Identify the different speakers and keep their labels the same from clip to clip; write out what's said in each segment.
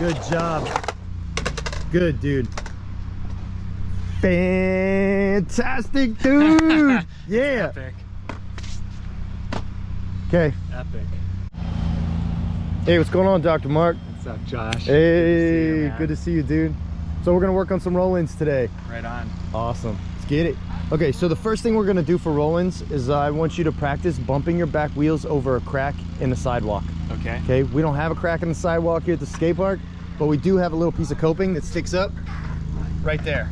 Speaker 1: Good job. Good, dude. Fantastic, dude. Yeah.
Speaker 2: Epic.
Speaker 1: Okay.
Speaker 2: Epic.
Speaker 1: Hey, what's going on, Dr. Mark?
Speaker 2: What's up, Josh?
Speaker 1: Hey, good to see you, dude. So we're gonna work on some roll-ins today.
Speaker 2: Right on.
Speaker 1: Awesome. Let's get it. Okay, so the first thing we're gonna do for roll-ins is I want you to practice bumping your back wheels over a crack in the sidewalk.
Speaker 2: Okay.
Speaker 1: Okay, we don't have a crack in the sidewalk here at the skate park, but we do have a little piece of coping that sticks up right there.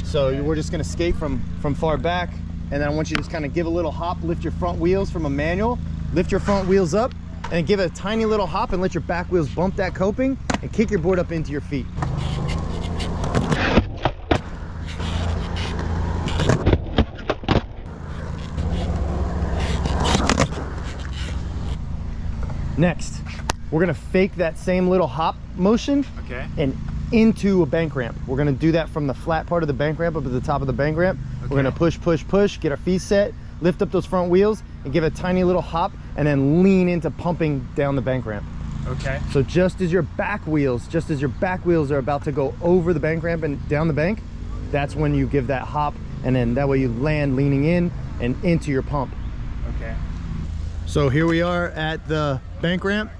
Speaker 1: So we're just gonna skate from far back, and then I want you to just kind of give a little hop, lift your front wheels from a manual, lift your front wheels up, and give it a tiny little hop and let your back wheels bump that coping and kick your board up into your feet. Next, we're gonna fake that same little hop motion and into a bank ramp. We're gonna do that from the flat part of the bank ramp up at the top of the bank ramp. We're gonna push, push, push, get our feet set, lift up those front wheels, and give a tiny little hop, and then lean into pumping down the bank ramp.
Speaker 2: Okay.
Speaker 1: So just as your back wheels are about to go over the bank ramp and down the bank, that's when you give that hop, and then that way you land leaning in and into your pump.
Speaker 2: Okay.
Speaker 1: So here we are at the bank ramp.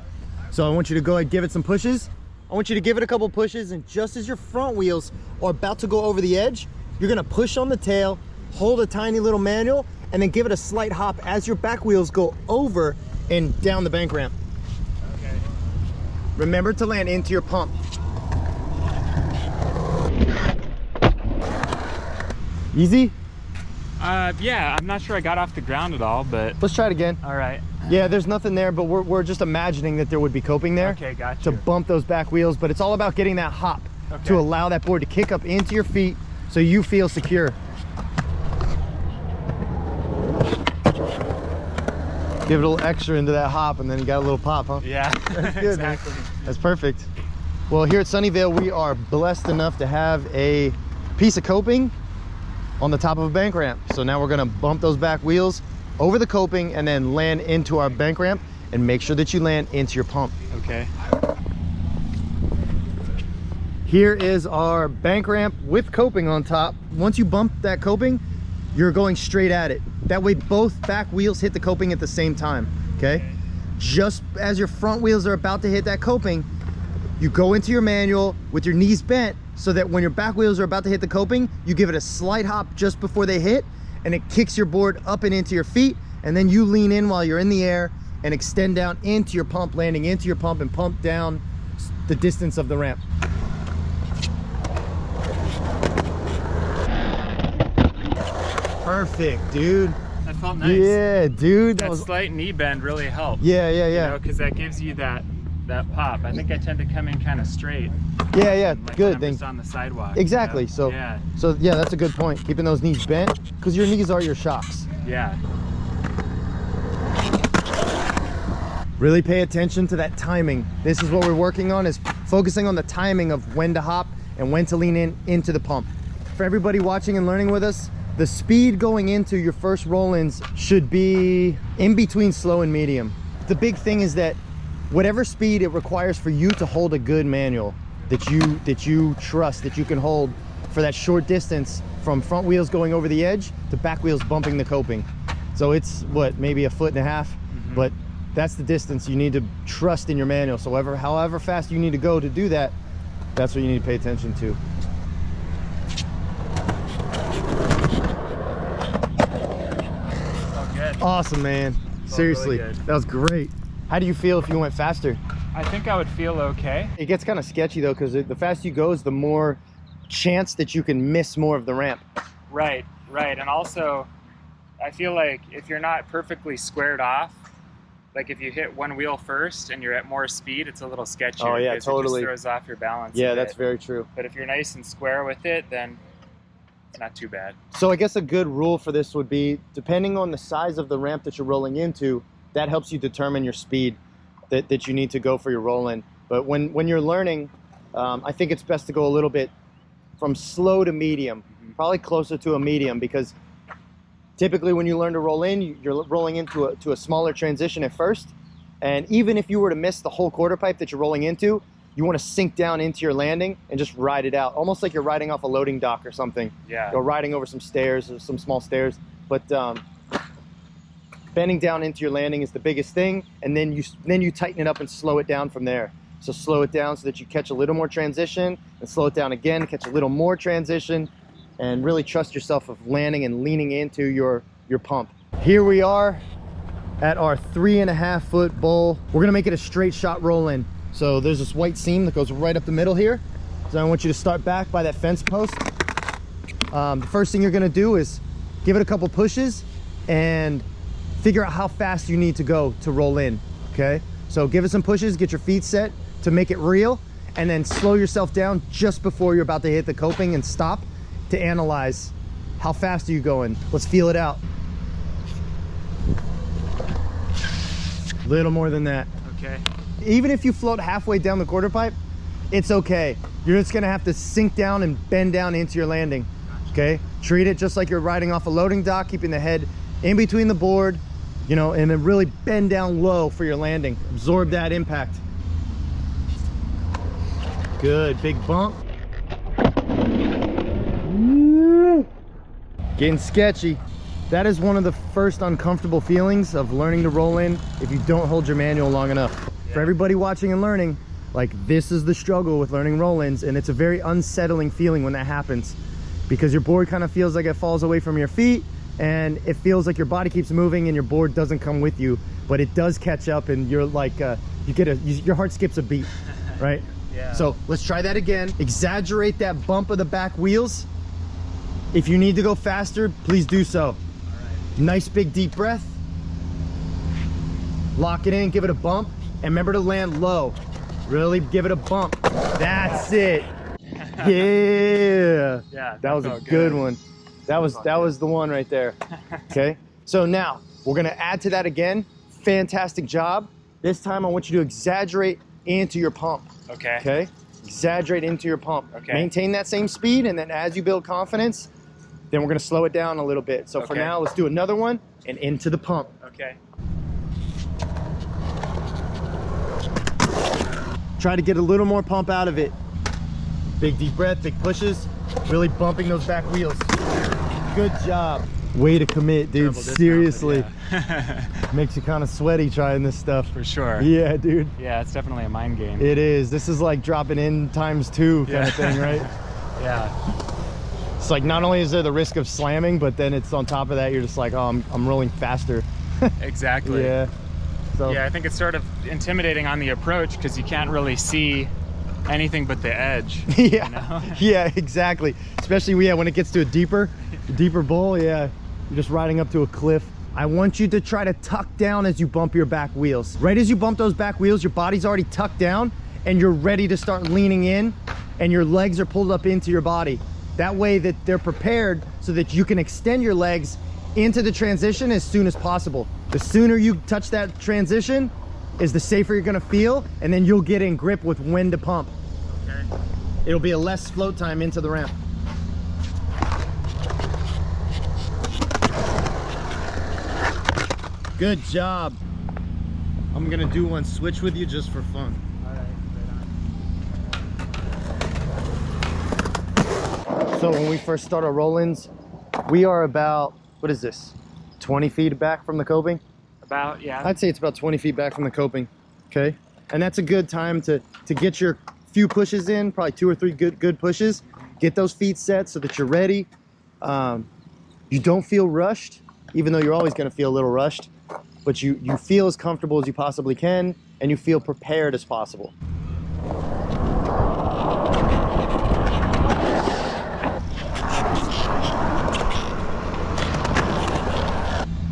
Speaker 1: So I want you to go ahead and give it some pushes. I want you to give it a couple pushes, and just as your front wheels are about to go over the edge, you're gonna push on the tail, hold a tiny little manual, and then give it a slight hop as your back wheels go over and down the bank ramp.
Speaker 2: Okay.
Speaker 1: Remember to land into your pump. Easy?
Speaker 2: Yeah, I'm not sure I got off the ground at all, but...
Speaker 1: Let's try it again.
Speaker 2: All right.
Speaker 1: Yeah, there's nothing there, but we're just imagining that there would be coping there.
Speaker 2: Okay, gotcha.
Speaker 1: To bump those back wheels, but it's all about getting that hop to allow that board to kick up into your feet so you feel secure. Give it a little extra into that hop, and then you got a little pop, huh?
Speaker 2: Yeah,
Speaker 1: That's good,
Speaker 2: exactly.
Speaker 1: Man. That's perfect. Well, here at Sunnyvale, we are blessed enough to have a piece of coping on the top of a bank ramp. So now we're gonna bump those back wheels over the coping and then land into our bank ramp, and make sure that you land into your pump.
Speaker 2: Okay.
Speaker 1: Here is our bank ramp with coping on top. Once you bump that coping, you're going straight at it. That way both back wheels hit the coping at the same time, okay? Just as your front wheels are about to hit that coping, you go into your manual with your knees bent, so that when your back wheels are about to hit the coping, you give it a slight hop just before they hit, and it kicks your board up and into your feet, and then you lean in while you're in the air and extend down into your pump, landing into your pump, and pump down the distance of the ramp. Perfect, dude.
Speaker 2: That felt nice.
Speaker 1: Yeah, dude.
Speaker 2: That slight knee bend really helped.
Speaker 1: Yeah.
Speaker 2: You know, because that gives you that pop. I think I tend to come in kind of straight.
Speaker 1: Yeah,
Speaker 2: like
Speaker 1: good.
Speaker 2: Just on the sidewalk.
Speaker 1: Exactly.
Speaker 2: You know?
Speaker 1: So yeah, that's a good point. Keeping those knees bent, because your knees are your shocks.
Speaker 2: Yeah.
Speaker 1: Really pay attention to that timing. This is what we're working on, is focusing on the timing of when to hop and when to lean into the pump. For everybody watching and learning with us, the speed going into your first roll-ins should be in between slow and medium. The big thing is that whatever speed it requires for you to hold a good manual that you trust, that you can hold for that short distance from front wheels going over the edge to back wheels bumping the coping. So it's what, maybe 1.5 feet, but that's the distance you need to trust in your manual. So however fast you need to go to do that, that's what you need to pay attention to.
Speaker 2: Oh, good.
Speaker 1: Awesome, man. Seriously,
Speaker 2: really good.
Speaker 1: That was great. How do you feel if you went faster?
Speaker 2: I think I would feel okay.
Speaker 1: It gets kind of sketchy though, because the faster you go is the more chance that you can miss more of the ramp.
Speaker 2: Right. And also, I feel like if you're not perfectly squared off, like if you hit one wheel first and you're at more speed, it's a little sketchy.
Speaker 1: Oh yeah,
Speaker 2: because
Speaker 1: totally.
Speaker 2: It just throws off your balance.
Speaker 1: Yeah, that's very true.
Speaker 2: But if you're nice and square with it, then it's not too bad.
Speaker 1: So I guess a good rule for this would be, depending on the size of the ramp that you're rolling into, that helps you determine your speed that you need to go for your roll-in. But when you're learning, I think it's best to go a little bit from slow to medium, probably closer to a medium, because typically when you learn to roll in, you're rolling into a smaller transition at first. And even if you were to miss the whole quarter pipe that you're rolling into, you want to sink down into your landing and just ride it out, almost like you're riding off a loading dock or something.
Speaker 2: Yeah.
Speaker 1: Or riding over some stairs or some small stairs. But bending down into your landing is the biggest thing, and then you tighten it up and slow it down from there. So slow it down so that you catch a little more transition, and slow it down again, catch a little more transition, and really trust yourself of landing and leaning into your pump. Here we are at our 3.5 foot bowl. We're gonna make it a straight shot roll in. So there's this white seam that goes right up the middle here. So I want you to start back by that fence post. The first thing you're gonna do is give it a couple pushes and figure out how fast you need to go to roll in, okay? So give it some pushes, get your feet set to make it real, and then slow yourself down just before you're about to hit the coping and stop to analyze how fast are you going. Let's feel it out. Little more than that.
Speaker 2: Okay.
Speaker 1: Even if you float halfway down the quarter pipe, it's okay. You're just gonna have to sink down and bend down into your landing, okay? Treat it just like you're riding off a loading dock, keeping the head in between the board, you know, and then really bend down low for your landing. Absorb that impact. Good, big bump. Getting sketchy. That is one of the first uncomfortable feelings of learning to roll in if you don't hold your manual long enough. Yeah. For everybody watching and learning, like, this is the struggle with learning roll-ins, and it's a very unsettling feeling when that happens, because your board kind of feels like it falls away from your feet, and it feels like your body keeps moving and your board doesn't come with you, but it does catch up, and you're like, your heart skips a beat, right?
Speaker 2: Yeah.
Speaker 1: So let's try that again. Exaggerate that bump of the back wheels. If you need to go faster, please do so. All right. Nice big deep breath. Lock it in, give it a bump, and remember to land low. Really give it a bump. That's it. Yeah.
Speaker 2: Yeah.
Speaker 1: That was a good one. That was the one right there. Okay. So now we're gonna add to that again. Fantastic job. This time I want you to exaggerate into your pump.
Speaker 2: Okay.
Speaker 1: Okay. Exaggerate into your pump.
Speaker 2: Okay.
Speaker 1: Maintain that same speed, and then as you build confidence, then we're gonna slow it down a little bit. So for now, let's do another one and into the pump.
Speaker 2: Okay.
Speaker 1: Try to get a little more pump out of it. Big deep breath, big pushes, really bumping those back wheels. Good job. Way to commit, dude. Seriously.
Speaker 2: Yeah.
Speaker 1: Makes you kind of sweaty trying this stuff.
Speaker 2: For sure.
Speaker 1: Yeah, dude.
Speaker 2: Yeah, it's definitely a mind game.
Speaker 1: It is. This is like dropping in ×2 kind of thing, right?
Speaker 2: Yeah.
Speaker 1: It's like not only is there the risk of slamming, but then it's on top of that, you're just like, oh, I'm rolling faster.
Speaker 2: Exactly.
Speaker 1: Yeah. So
Speaker 2: yeah, I think it's sort of intimidating on the approach because you can't really see anything but the edge.
Speaker 1: Yeah.
Speaker 2: You know?
Speaker 1: Yeah, exactly. Especially when it gets to a deeper bowl, yeah, you're just riding up to a cliff. I want you to try to tuck down as you bump your back wheels. Right as you bump those back wheels, your body's already tucked down and you're ready to start leaning in, and your legs are pulled up into your body. That way that they're prepared so that you can extend your legs into the transition as soon as possible. The sooner you touch that transition is the safer you're gonna feel, and then you'll get in grip with when to pump.
Speaker 2: Okay.
Speaker 1: It'll be a less float time into the ramp. Good job. I'm gonna do one switch with you just for fun. So when we first start our roll-ins, we are about, what is this, 20 feet back from the coping?
Speaker 2: About, yeah.
Speaker 1: I'd say it's about 20 feet back from the coping, okay? And that's a good time to get your few pushes in, probably 2 or 3 good pushes. Get those feet set so that you're ready. You don't feel rushed, even though you're always gonna feel a little rushed, but you feel as comfortable as you possibly can, and you feel prepared as possible.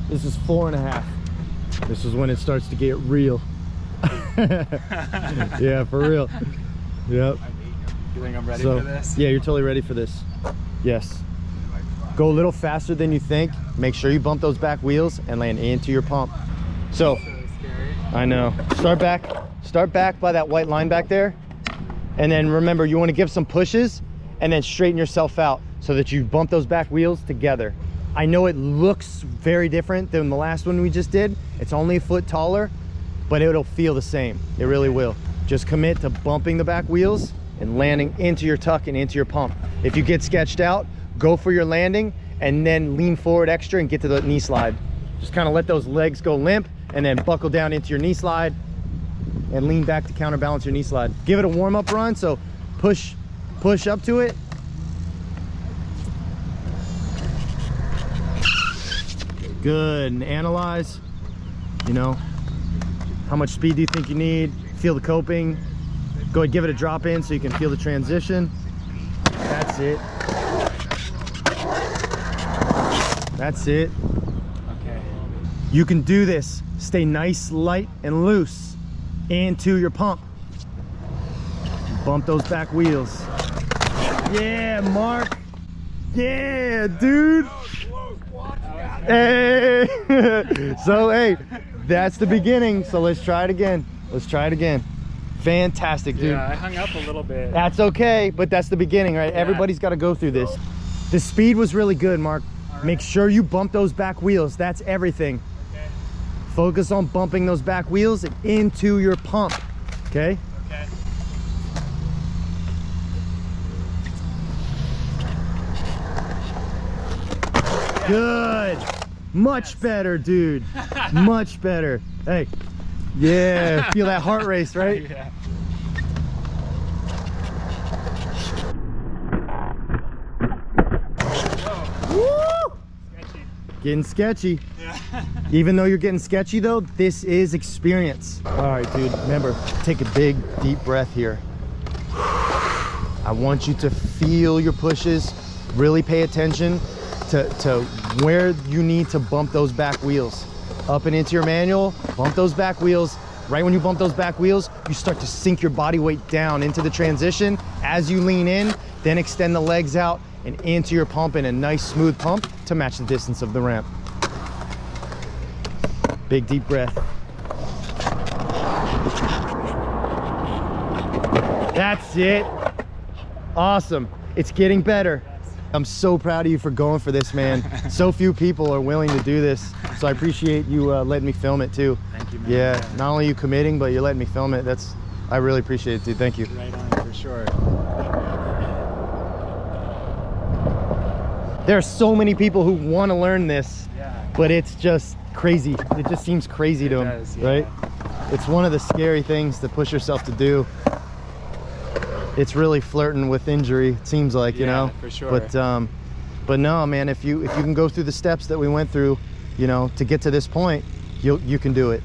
Speaker 1: This is 4.5. This is when it starts to get real. Yeah, for real. Yep.
Speaker 2: You think I'm ready for this?
Speaker 1: Yeah, you're totally ready for this. Yes. Go a little faster than you think. Make sure you bump those back wheels and land into your pump. So, I know. Start back by that white line back there. And then remember, you want to give some pushes and then straighten yourself out so that you bump those back wheels together. I know it looks very different than the last one we just did. It's only a foot taller, but it'll feel the same. It really will. Just commit to bumping the back wheels and landing into your tuck and into your pump. If you get sketched out, go for your landing and then lean forward extra and get to the knee slide. Just kind of let those legs go limp and then buckle down into your knee slide and lean back to counterbalance your knee slide. Give it a warm-up run, so push up to it. Good, and analyze, you know, how much speed do you think you need? Feel the coping. Go ahead, give it a drop in so you can feel the transition. That's it. That's it.
Speaker 2: Okay.
Speaker 1: You can do this. Stay nice, light, and loose into your pump. Bump those back wheels. Yeah, Mark. Yeah, dude. Hey. So, hey, that's the beginning. So let's try it again. Let's try it again. Fantastic, dude.
Speaker 2: Yeah, I hung up a little bit.
Speaker 1: That's okay, but that's the beginning, right? Yeah. Everybody's got to go through this. The speed was really good, Mark. Right. Make sure you bump those back wheels. That's everything.
Speaker 2: Okay.
Speaker 1: Focus on bumping those back wheels into your pump, okay?
Speaker 2: Okay.
Speaker 1: Good. Much better, dude. Much better. Hey. Yeah, feel that heart race, right?
Speaker 2: Yeah.
Speaker 1: Woo!
Speaker 2: Sketchy.
Speaker 1: Getting sketchy.
Speaker 2: Yeah.
Speaker 1: Even though you're getting sketchy though, this is experience. All right, dude, remember, take a big, deep breath here. I want you to feel your pushes, really pay attention to where you need to bump those back wheels. Up and into your manual, bump those back wheels. Right when you bump those back wheels, you start to sink your body weight down into the transition. As you lean in, then extend the legs out and into your pump in a nice smooth pump to match the distance of the ramp. Big deep breath. That's it. Awesome. It's getting better. I'm so proud of you for going for this, man. So few people are willing to do this. So I appreciate you letting me film it too.
Speaker 2: Thank you, man.
Speaker 1: Yeah, not only you committing, but you're letting me film it. I really appreciate it, dude. Thank you.
Speaker 2: Right on, for sure.
Speaker 1: There are so many people who want to learn this,
Speaker 2: Yeah.
Speaker 1: but it's just crazy. It just seems crazy to them,
Speaker 2: does, yeah.
Speaker 1: right? It's one of the scary things to push yourself to do. It's really flirting with injury, it seems like, you know?
Speaker 2: For sure.
Speaker 1: But no, man, if you can go through the steps that we went through, you know, to get to this point, you can do it,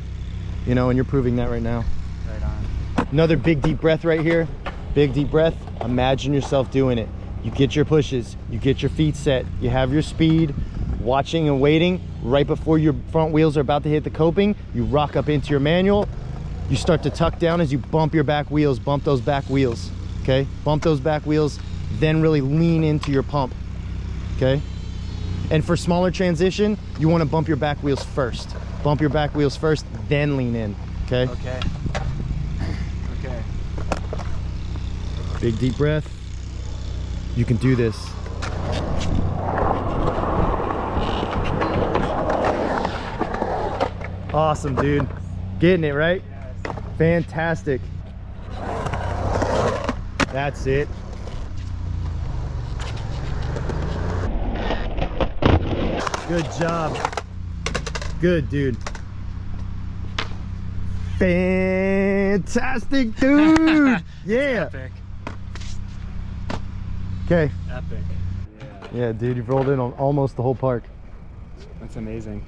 Speaker 1: you know, and you're proving that right now.
Speaker 2: Right on.
Speaker 1: Another big deep breath right here. Big deep breath. Imagine yourself doing it. You get your pushes, you get your feet set, you have your speed, watching and waiting. Right before your front wheels are about to hit the coping, you rock up into your manual. You start to tuck down as you bump your back wheels, bump those back wheels, okay? Bump those back wheels, then really lean into your pump, okay? And for smaller transition, you want to bump your back wheels first. Bump your back wheels first, then lean in, okay?
Speaker 2: Okay. Okay.
Speaker 1: Big deep breath. You can do this. Awesome, dude. Getting it, right?
Speaker 2: Yes.
Speaker 1: Fantastic. That's it. Good job. Good, dude. Fantastic, dude. Yeah.
Speaker 2: Epic.
Speaker 1: Okay.
Speaker 2: Epic. Yeah.
Speaker 1: Yeah, dude, you've rolled in on almost the whole park.
Speaker 2: That's amazing.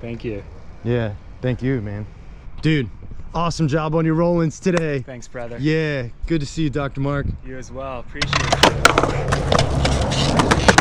Speaker 2: Thank you.
Speaker 1: Yeah, thank you, man. Dude, awesome job on your roll-ins today.
Speaker 2: Thanks, brother.
Speaker 1: Yeah, good to see you, Dr. Mark.
Speaker 2: You as well. Appreciate it.